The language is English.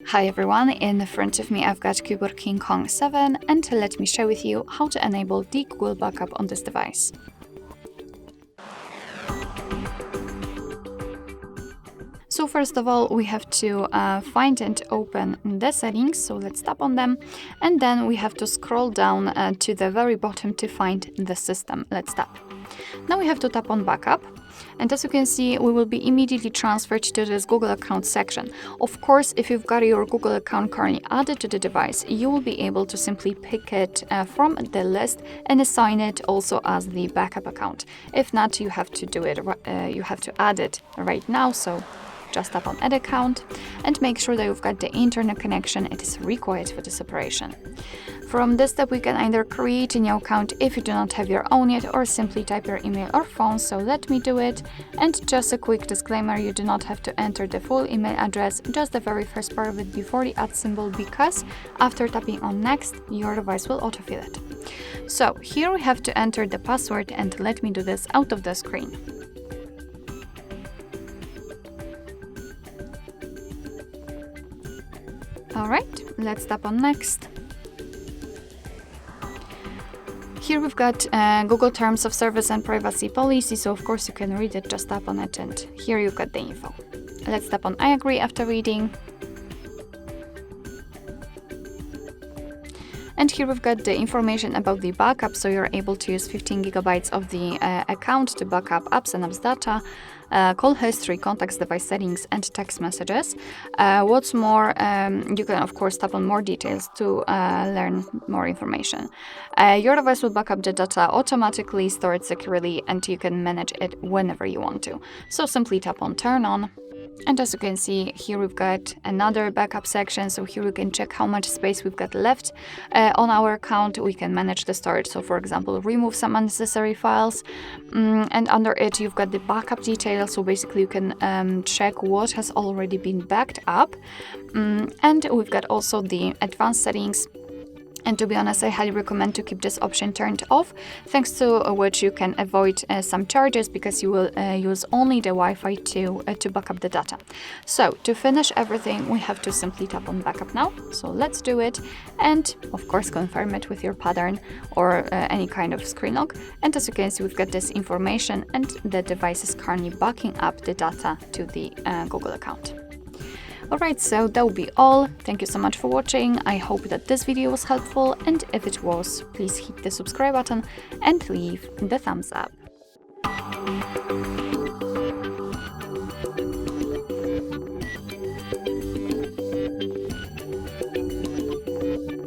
Hi everyone, in front of me I've got CUBOT King Kong 7 and let me share with you how to enable the Google backup on this device. So first of all, we have to find and open the settings, so let's tap on them, and then we have to scroll down to the very bottom to find the system. Let's tap. Now we have to tap on backup, and as you can see, we will be immediately transferred to this Google account section. Of course, if you've got your Google account currently added to the device, you will be able to simply pick it from the list and assign it also as the backup account. If not, you have to do it. You have to add it right now. So just tap on Add Account and make sure that you've got the internet connection. It is required for this operation. From this step, we can either create a new account if you do not have your own yet, or simply type your email or phone. So let me do it. And just a quick disclaimer, you do not have to enter the full email address, just the very first part of it before the add symbol, because after tapping on next, your device will autofill it. So here we have to enter the password, and let me do this out of the screen. Alright, let's tap on next. Here we've got Google Terms of Service and Privacy Policy, so of course you can read it, just tap on it, and here you've got the info. Let's tap on I agree after reading. And here we've got the information about the backup, so you're able to use 15 gigabytes of the account to back up apps and apps data, call history, contacts, device settings, and text messages. What's more, you can of course tap on more details to learn more information. Your device will back up the data automatically, store it securely, and you can manage it whenever you want to. So simply tap on Turn On. And as you can see, here we've got another backup section, so here we can check how much space we've got left on our account. We can manage the storage, so for example, remove some unnecessary files, and under it you've got the backup details, so basically you can check what has already been backed up, and we've got also the advanced settings. And to be honest, I highly recommend to keep this option turned off, thanks to which you can avoid some charges, because you will use only the Wi-Fi to back up the data. So to finish everything, we have to simply tap on Backup Now. So let's do it, and of course confirm it with your pattern or any kind of screen lock. And as you can see, we've got this information, and the device is currently backing up the data to the Google account. Alright, so that will be all. Thank you so much for watching. I hope that this video was helpful, and if it was, please hit the subscribe button and leave the thumbs up.